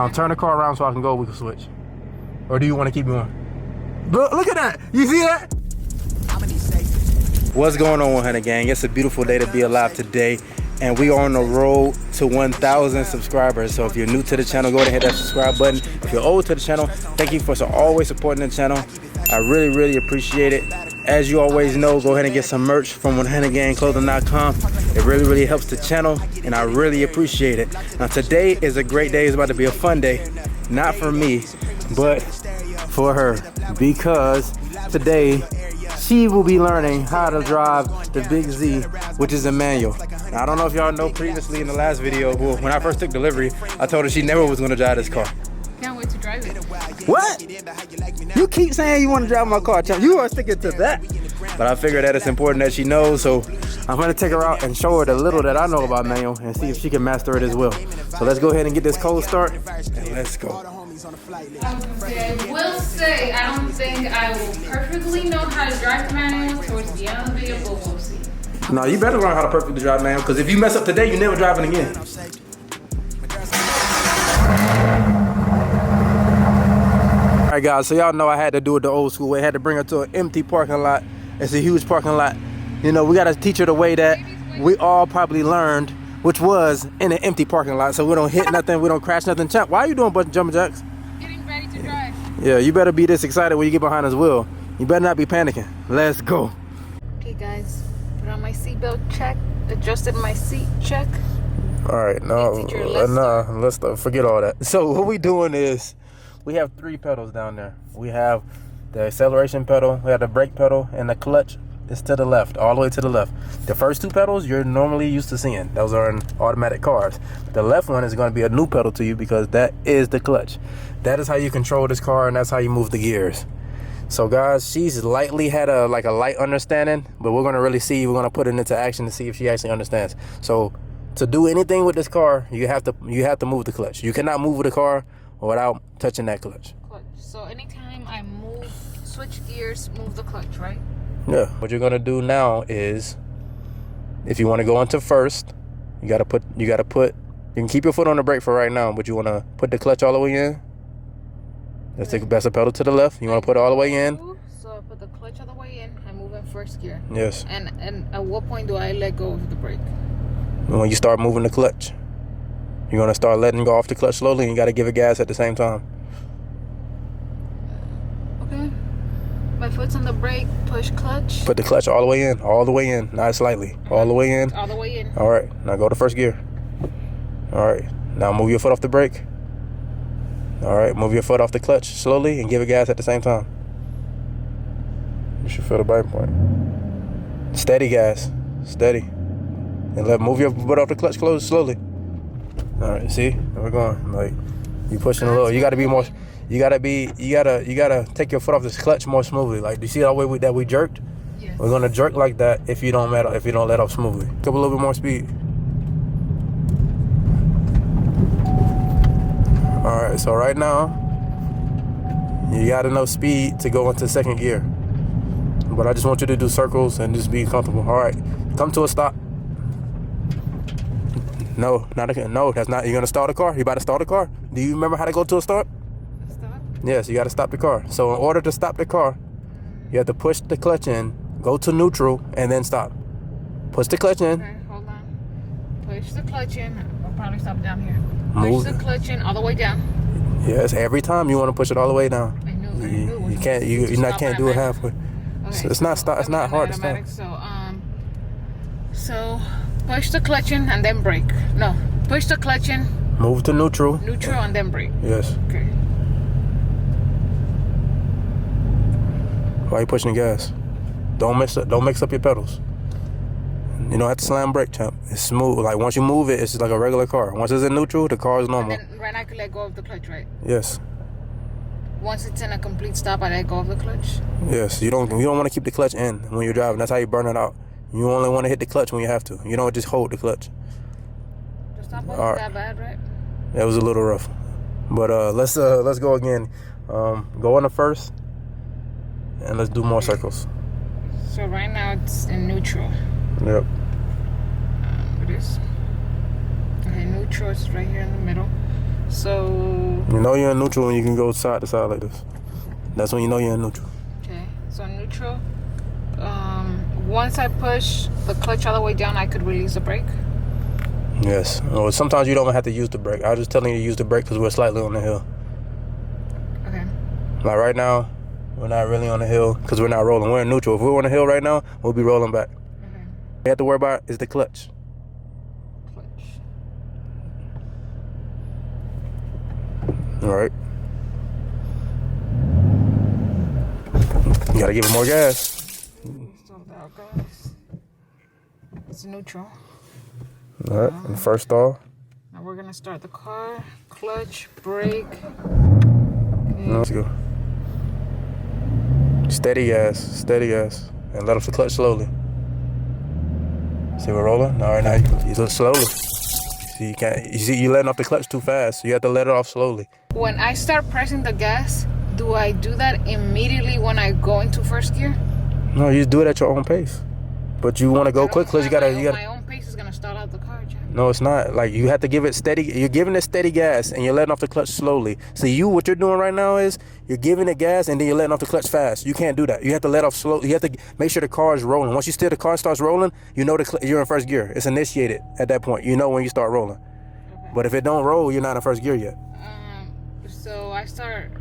I'll turn the car around so I can go, we can switch. Or do you want to keep going? Look at that, you see that? What's going on, 100 gang? It's a beautiful day to be alive today, and we are on the road to 1,000 subscribers. So if you're new to the channel, go ahead and hit that subscribe button. If you're old to the channel, thank you for always supporting the channel. I really appreciate it. As you always know, go ahead and get some merch from 100gangclothing.com. It really helps the channel, and I really appreciate it. Now today is a great day. It's about to be a fun day, not for me, but for her, because today she will be learning how to drive the Big Z, which is a manual. Now, I don't know if y'all know, previously in the last video, when I first took delivery, I told her she never was going to drive this car. Can't wait to drive it. What? You keep saying you want to drive my car, Chum. You are sticking to that. But I figured that it's important that she knows, so I'm going to take her out and show her the little that I know about manual and see if she can master it as well. So let's go ahead and get this cold start, and let's go. I will say, I don't think I will perfectly know how to drive the manual towards the end of the video, but we'll see. No, you better learn how to perfectly drive manual, because if you mess up today, you're never driving again. Alright guys, so y'all know I had to do it the old school way. I had to bring her to an empty parking lot. It's a huge parking lot. You know, we got to teach her the way that we all probably learned, which was in an empty parking lot, so we don't hit nothing, we don't crash nothing. Champ, why are you doing a bunch of jumping jacks? Getting ready to drive. Yeah, you better be this excited when you get behind this wheel. You better not be panicking. Let's go. Okay guys, put on my seatbelt check, adjusted my seat check. Alright, let's forget all that. So what we doing is, we have 3 pedals down there. We have the acceleration pedal, we have the brake pedal, and the clutch is to the left, all the way to the left. The first 2 pedals you're normally used to seeing. Those are in automatic cars. The left one is going to be a new pedal to you, because that is the clutch. That is how you control this car, and that's how you move the gears. So guys, she's lightly had a light understanding, but we're going to really see, we're going to put it into action to see if she actually understands. So to do anything with this car, you have to move the clutch. You cannot move the car without touching that clutch. So anytime I switch gears, move the clutch, right? Yeah. What you're gonna do now is, if you want to go into first, you can keep your foot on the brake for right now, but you want to put the clutch all the way in. That's the pedal to the left. You want to put it all the way in. So I put the clutch all the way in. I move in first gear. Yes. And at what point do I let go of the brake? When you start moving the clutch. You're going to start letting go off the clutch slowly, and you got to give it gas at the same time. Okay. My foot's on the brake, push clutch. Put the clutch all the way in, not slightly. All the way in. All the way in. All right, now go to first gear. All right, now move your foot off the brake. All right, move your foot off the clutch slowly and give it gas at the same time. You should feel the biting point. Steady gas, steady. And move your foot off the clutch slowly. All right, see, we're going, like, you pushing a little. You gotta be more, you gotta take your foot off this clutch more smoothly. Like, do you see the way that we jerked? Yes. We're gonna jerk like that if you don't let off smoothly. Give a little bit more speed. All right, so right now, you got enough speed to go into second gear. But I just want you to do circles and just be comfortable. All right, come to a stop. No, that's not. You're gonna start the car. You about to start the car. Do you remember how to go to a start? Stop? Yes, you got to stop the car. So in order to stop the car, you have to push the clutch in, go to neutral, and then stop. Push the clutch in. Okay, hold on. Push the clutch in. I'll probably stop down here. Move. Push the clutch in all the way down. Yes, every time you want to push it all the way down. I knew. You can't. You can't do it halfway. Okay, So it's not hard to stop. So push the clutch in and then brake. No, push the clutch in. Move to neutral. Neutral and then brake. Yes. Okay. Why are you pushing the gas? Don't mix up your pedals. You don't have to slam brake, champ. It's smooth. Like, once you move it, it's like a regular car. Once it's in neutral, the car is normal. And then right now I can let go of the clutch, right? Yes. Once it's in a complete stop, I let go of the clutch. Yes. You don't want to keep the clutch in when you're driving. That's how you burn it out. You only want to hit the clutch when you have to. You don't just hold the clutch. The stop wasn't that bad, right? It was a little rough, but let's go again. Go on the first, and let's do more circles. So right now it's in neutral. Yep. It is. Okay, neutral is right here in the middle. So. You know you're in neutral when you can go side to side like this. That's when you know you're in neutral. Okay, so neutral. Once I push the clutch all the way down, I could release the brake. Yes. Or sometimes you don't have to use the brake. I was just telling you to use the brake because we're slightly on the hill. Okay. Like right now, we're not really on the hill because we're not rolling. We're in neutral. If we were on the hill right now, we'll be rolling back. Okay. You have to worry about is the clutch. All right. You gotta give it more gas. It's neutral. All right. And first stall. Now we're gonna start the car. Clutch, brake. Okay. Let's go. Steady gas, and let off the clutch slowly. See we're rolling. All right, now you do it slowly. See you can't. You see you letting off the clutch too fast. So you have to let it off slowly. When I start pressing the gas, do I do that immediately when I go into first gear? No, you just do it at your own pace. But you want to go quick because you gotta. My own pace is gonna stall out the car, Jack. No, it's not. Like you have to give it steady. You're giving it steady gas and you're letting off the clutch slowly. So what you're doing right now is you're giving it gas and then you're letting off the clutch fast. You can't do that. You have to let off slow. You have to make sure the car is rolling. Once you steer the car starts rolling, you know you're in first gear. It's initiated at that point. You know when you start rolling. Okay. But if it don't roll, you're not in first gear yet. So I start.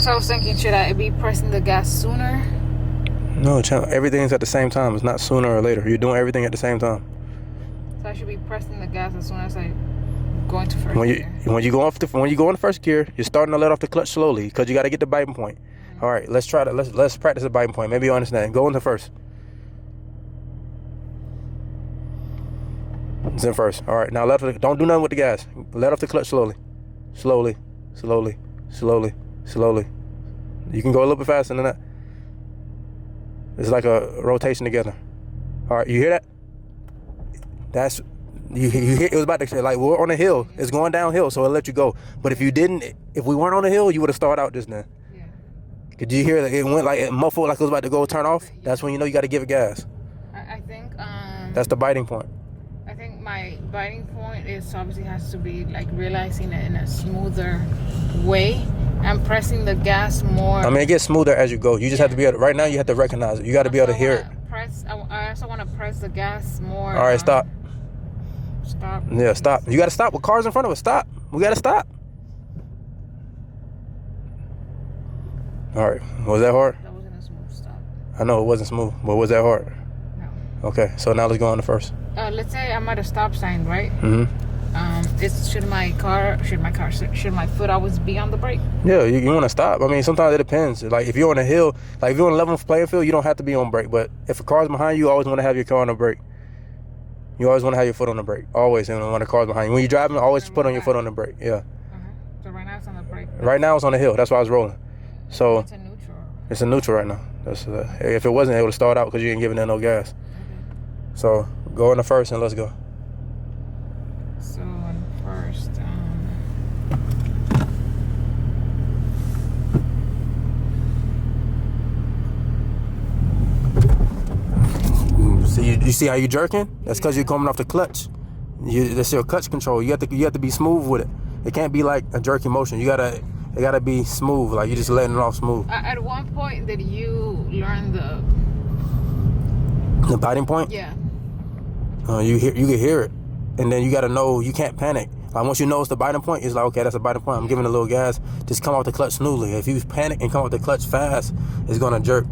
So I was thinking, should I be pressing the gas sooner? No, everything's at the same time. It's not sooner or later. You're doing everything at the same time. So I should be pressing the gas as soon as I go into first gear. When you go into first gear, you're starting to let off the clutch slowly because you got to get the biting point. All right, let's try that. Let's practice the biting point. Maybe you understand. Go into first. It's in first. All right, now don't do nothing with the gas. Let off the clutch slowly. Slowly. You can go a little bit faster than that. It's like a rotation together. All right, you hear that? That's you hear it was about to say like we're on a hill. It's going downhill, so it'll let you go. But if we weren't on the hill, you would have started out just then. Yeah. Could you hear that it went like it muffled like it was about to go turn off? Yeah. That's when you know you got to give it gas. I think that's the biting point. I think my biting point is obviously has to be like realizing it in a smoother way. I'm pressing the gas more. I mean, it gets smoother as you go. You just have to be able to, right now you have to recognize it. You got to be able to hear it. I also want to press the gas more. All right, stop. Stop. Yeah, stop. You got to stop with cars in front of us. Stop. We got to stop. All right. Was that hard? That wasn't a smooth stop. I know it wasn't smooth, but was that hard? No. Okay, so now let's go on to first. Let's say I'm at a stop sign, right? Mm-hmm. Should my foot always be on the brake? Yeah, you want to stop. I mean, sometimes it depends. Like if you're on a hill, like if you're on a level playing field, you don't have to be on brake. But if a car's behind you, you always want to have your car on the brake. You always want to have your foot on the brake. Always, and when the car's behind you. When you're driving, always put on your foot on the brake. Yeah. So right now it's on the brake. Right now it's on the hill. That's why I was rolling. So it's a neutral. It's a neutral right now. That's if it wasn't, it would have started out because you didn't give it no gas. Okay. So go in the first and let's go. So in first. You see how you jerking? That's because you're coming off the clutch. That's your clutch control. You have to be smooth with it. It can't be like a jerky motion. It gotta be smooth. Like you're just letting it off smooth. At one point, did you learn the biting point? Yeah. You can hear it, and then you gotta know you can't panic. Like once you know it's the biting point, it's like okay, that's a biting point. I'm giving a little gas. Just come off the clutch smoothly. If you panic and come off the clutch fast, it's gonna jerk.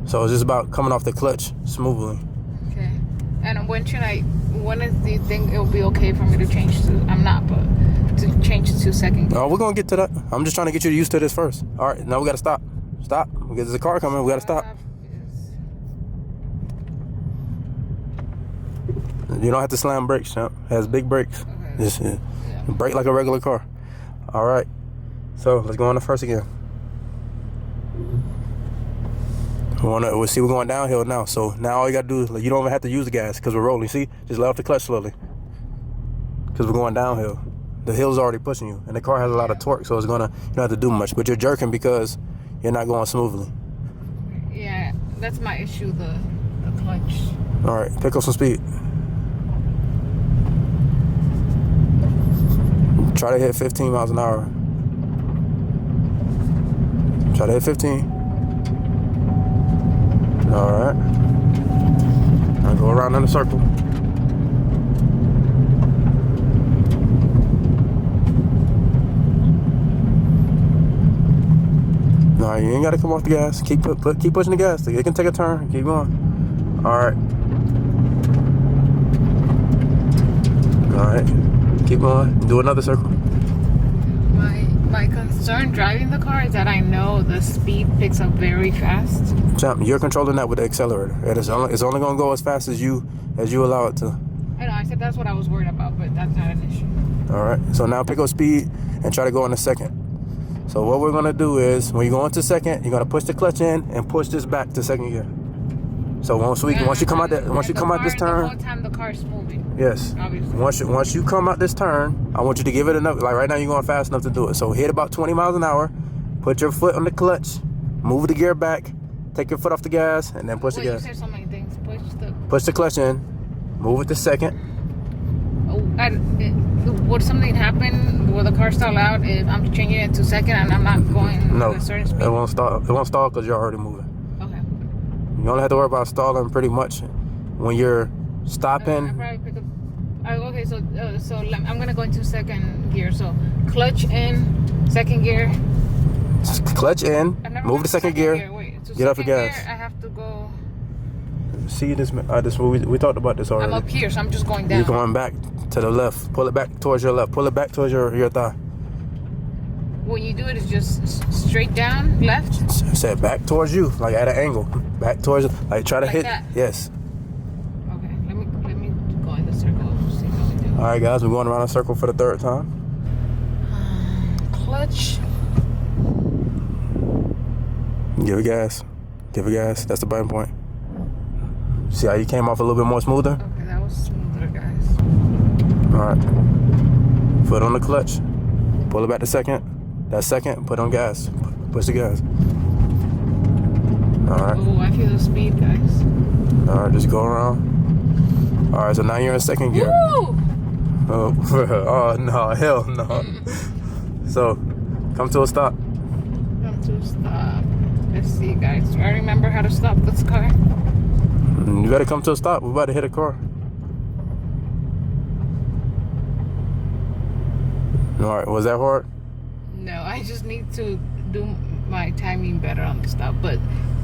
So it's just about coming off the clutch smoothly. Okay. And when do you think it will be okay for me to change to? I'm not, but to change to second gear? Oh, we're gonna get to that. I'm just trying to get you used to this first. All right, now we gotta stop. Stop. Because there's a car coming. We gotta stop. You don't have to slam brakes, champ. It has big brakes. Okay. Just brake like a regular car. All right. So let's go on the first again. We'll see we're going downhill now. So now all you gotta do is you don't even have to use the gas because we're rolling. See, just let off the clutch slowly because we're going downhill. The hill's already pushing you, and the car has a lot of torque, so you don't have to do much. But you're jerking because you're not going smoothly. Yeah, that's my issue. The clutch. All right, pick up some speed. Try to hit 15 miles an hour. Try to hit 15. All right. Now go around in a circle. No, you ain't gotta come off the gas. Keep pushing the gas. It can take a turn. Keep going. All right. All right. Keep going. Do another circle. My concern driving the car is that I know the speed picks up very fast. Champ, you're controlling that with the accelerator. It's only gonna go as fast as you allow it to. I know. I said that's what I was worried about, but that's not an issue. All right. So now pick up speed and try to go in a second. So what we're gonna do is, when you go into second, you're gonna push the clutch in and push this back to second gear. So once you come out this turn, the whole time the car's moving. yes. Obviously. Once you come out this turn, I want you to give it enough. Like right now, you're going fast enough to do it. So hit about 20 miles an hour. Put your foot on the clutch. Move the gear back. Take your foot off the gas, and then push the gas. You said so many things. Push the clutch in. Move it to second. Would something happen? Will the car stall out if I'm changing it to second and I'm not going at a certain speed? It won't stall. It won't stall because you're already moving. Okay. You only have to worry about stalling pretty much when you're stopping. I probably pick up. Okay, so I'm gonna go into second gear. So clutch in, second gear. Clutch in. Move to second gear. Wait, so get off the gas. Gear, I have to go. See this? We talked about this already. I'm up here, so I'm just going down. You're going back to the left. Pull it back towards your left. Pull it back towards your thigh. When you do it, it's just straight down, left. Set back towards you, like at an angle. Back towards, like try to like hit. That. Yes. Okay, let me go in the circle. See how we do. All right, guys, we're going around a circle for the third time. Clutch. Give it gas. Give it gas. That's the biting point. See how you came off a little bit more smoother? Okay, that was smoother, guys. All right. Foot on the clutch. Pull it back to second. That second, put on gas. Push the gas. All right. Oh, I feel the speed, guys. All right, just go around. All right, so now you're in second gear. Woo! Oh, oh no, hell no. So, come to a stop. Come to a stop. Let's see, guys. Do I remember how to stop this car? You better come to a stop. We're about to hit a car. All right, was that hard? No, I just need to do my timing better on the stop. But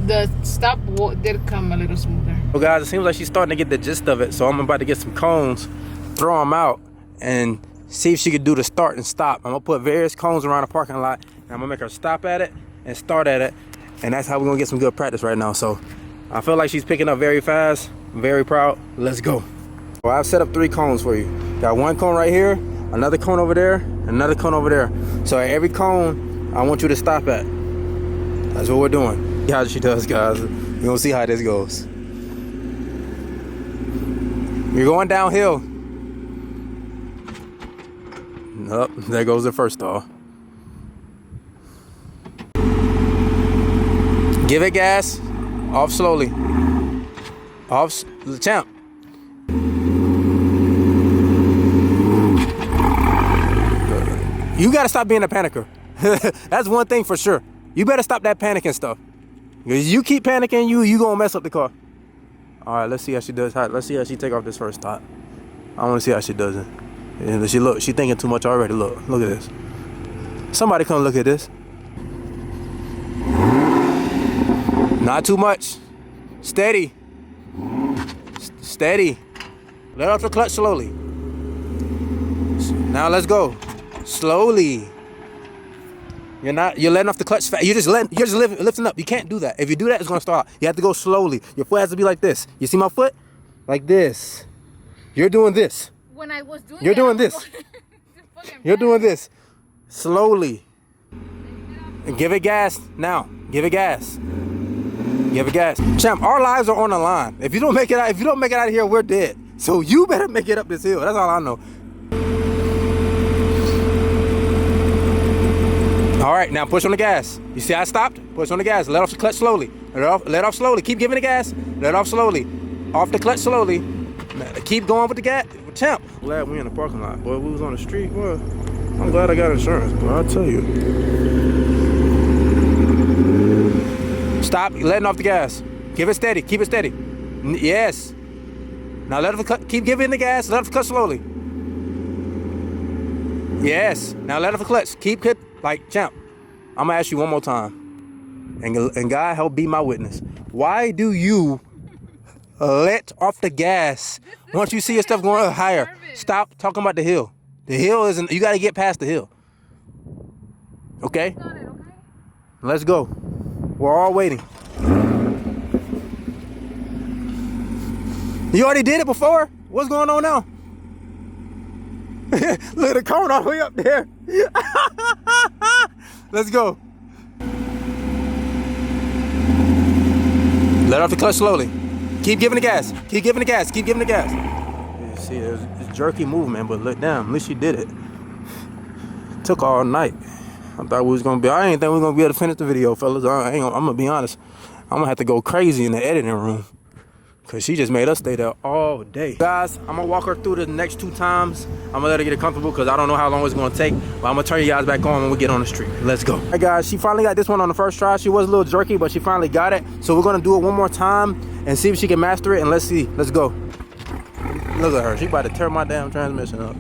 the stop did come a little smoother. Well, guys, it seems like she's starting to get the gist of it. So I'm about to get some cones, throw them out, and see if she could do the start and stop. I'm gonna put various cones around the parking lot, and I'm gonna make her stop at it and start at it. And that's how we're gonna get some good practice right now. So I feel like she's picking up very fast. I'm very proud. Let's go. Well, I've set up 3 cones for you. Got one cone right here, another cone over there, another cone over there. So at every cone, I want you to stop at. That's what we're doing. See how she does, guys. You're gonna see how this goes. You're going downhill. Nope, there goes the first stall. Give it gas. Off slowly. Off, champ. You gotta stop being a panicker. That's one thing for sure. You better stop that panicking stuff. Because you keep panicking, you gonna mess up the car. All right, let's see how she does. Let's see how she take off this first stop. I wanna see how she does it. And she thinking too much already. Look at this. Somebody come look at this. Not too much. Steady. Steady. Let off the clutch slowly. Now let's go. Slowly. You're letting off the clutch fast. You're just lifting up. You can't do that. If you do that, it's gonna start. You have to go slowly. Your foot has to be like this. You see my foot? Like this. You're doing this. When I was doing You're doing this. You're doing this. Slowly. And give it gas now. Give it gas. Give it gas. Champ, our lives are on the line. If you don't make it out of here, we're dead. So you better make it up this hill. That's all I know. All right, now push on the gas. You see I stopped? Push on the gas. Let off the clutch slowly. Let off slowly. Keep giving the gas. Let off slowly. Off the clutch slowly. Keep going with the gas. Champ. Glad we in the parking lot. Boy, we was on the street. Boy. I'm glad I got insurance, but I'll tell you. Stop letting off the gas. Give it steady. Keep it steady. Yes. Now let it cut. Keep giving the gas. Let it cut slowly. Yes. Now let it clutch. Keep it like champ. I'm gonna ask you one more time, and God help be my witness. Why do you let off the gas once you see your stuff going up higher? Stop talking about the hill. The hill isn't. You gotta get past the hill. Okay. Let's go. We're all waiting. You already did it before? What's going on now? Look at the cone all the way up there. Let's go. Let off the clutch slowly. Keep giving the gas. Keep giving the gas. Keep giving the gas. You see, it's jerky movement, but look, damn, at least she did it. Took all night. I thought we was gonna be. I ain't think we was gonna be able to finish the video, fellas. I'm gonna be honest. I'm gonna have to go crazy in the editing room, cause she just made us stay there all day. Guys, I'm gonna walk her through the next 2 times. I'm gonna let her get it comfortable, cause I don't know how long it's gonna take. But I'm gonna turn you guys back on when we get on the street. Let's go. All right, guys, she finally got this one on the first try. She was a little jerky, but she finally got it. So we're gonna do it one more time and see if she can master it. And let's see. Let's go. Look at her. She about to tear my damn transmission up.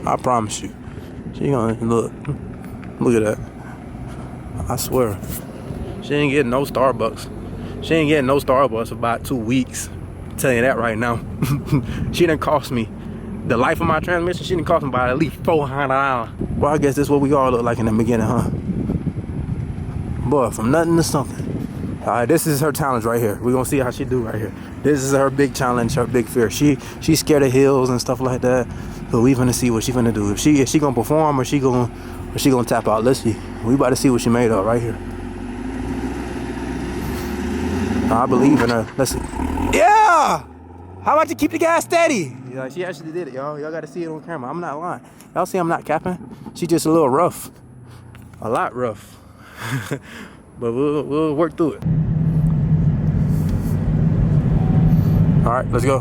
I promise you. She gonna look. Look at that. I swear. She ain't getting no Starbucks. She ain't getting no Starbucks for about 2 weeks. I'm telling you that right now. She done cost me the life of my transmission. She done cost me by at least $400. Well, I guess this is what we all look like in the beginning, huh? Boy, from nothing to something. All right, this is her challenge right here. We're gonna see how she do right here. This is her big challenge, her big fear. She's scared of hills and stuff like that. So we finna see what she finna do. If she gonna perform or she gonna tap out. Let's see. We about to see what she made of right here. I believe in her. Let's see. Yeah! How about you keep the gas steady? Yeah, she actually did it, y'all. Y'all gotta see it on camera. I'm not lying. Y'all see I'm not capping? She just a little rough. A lot rough. But we'll work through it. All right, let's go.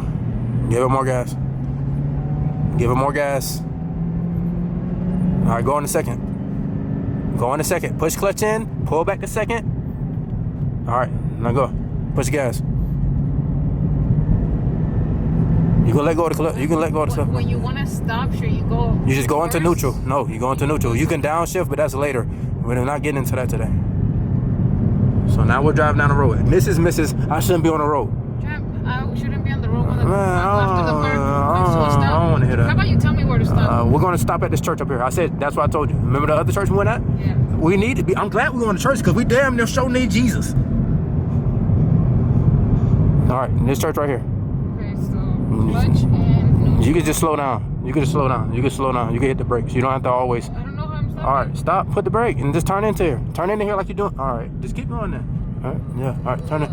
Give her more gas. Give her more gas. All right, go in a second. Go in a second. Push clutch in. Pull back a second. All right, now go. Push gas. You can let go of the clutch. You can let go of the stuff. When you want to stop, sure you go. You just go into neutral. No, you go into neutral. You can downshift, but that's later. We're not getting into that today. So now we're driving down the road. Mrs. I shouldn't be on the road. I shouldn't be on the road when the I don't want to hear that. How about you tell me where to stop? We're going to stop at this church up here. I said, that's what I told you. Remember the other church we went at? Yeah. We need to be. I'm glad we're going to church because we damn near sure need Jesus. All right, this church right here. Okay, so clutch and... You can just slow down. You can just slow down. You can slow down. You can hit the brakes. You don't have to always... I don't know how I'm stopping. All right, stop. Put the brake and just turn into here. Turn into here like you're doing. All right, just keep going there. All right, yeah. All right, turn it.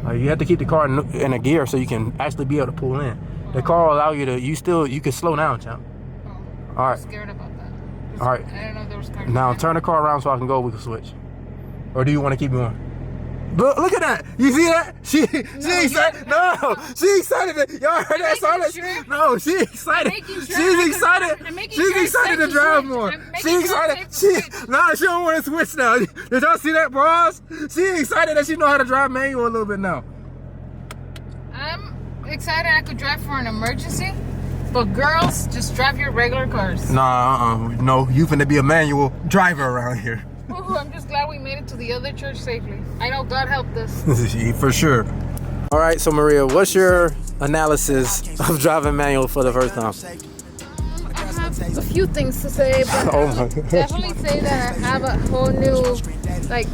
You have to keep the car in a gear so you can actually be able to pull in. The car will allow you to. You can slow down, champ. Oh, all right. I'm scared about that. All right. I don't know if there was cars. Now turn the car around so I can go. We can switch. Or do you want to keep going? Look at that! You see that? She excited. No, she excited. Y'all heard that silence? Sure? No, she excited. Sure She's excited. She's excited to drive more. She's excited. She don't want to switch now. Did y'all see that, bros? She excited that she know how to drive manual a little bit now. I'm excited I could drive for an emergency, but girls, just drive your regular cars. No, you finna be a manual driver around here. Ooh, I'm just glad we made it to the other church safely. I know God helped us. For sure. All right, so Maria, what's your analysis of driving manual for the first time? I have a few things to say, but oh my God. Definitely say that I have a whole new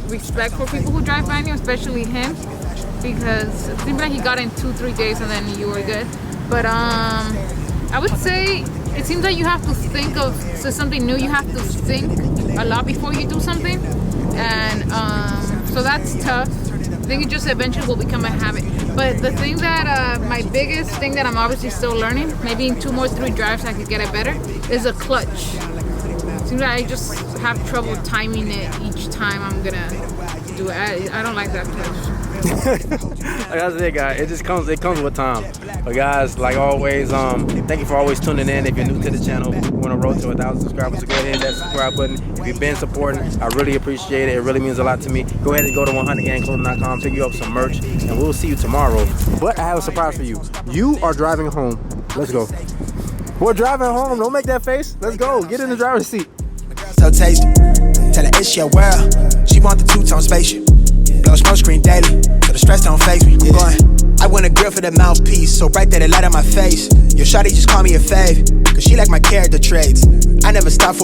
respect for people who drive manual, especially him, because it seems like he got in 2-3 days and then you were good. But I would say it seems like you have to think of something new. You have to think a lot before you do something, and so that's tough. I think it just eventually will become a habit. But the thing that my biggest thing that I'm obviously still learning, maybe in 2 more 3 drives I could get it better, is a clutch. It seems like I just have trouble timing it each time I'm gonna do it. I don't like that clutch. Like I said, guys, it comes with time. But guys, like always, thank you for always tuning in. If you're new to the channel, we're on a road to 1,000 subscribers, so go ahead and hit that subscribe button. If you've been supporting, I really appreciate it. It really means a lot to me. Go ahead and go to 100gangclothing.com, pick you up some merch, and we'll see you tomorrow. But I have a surprise for you. You are driving home. Let's go. We're driving home. Don't make that face. Let's go. Get in the driver's seat. So tasty. Tell her it's your world. She want the two-tone spaceship. Blow smoke screen daily, so the stress don't faze me. I'm going. I want a grill for the mouthpiece, so bright that it light on my face. Your shawty just call me a fave, cause she like my character traits. I never stop for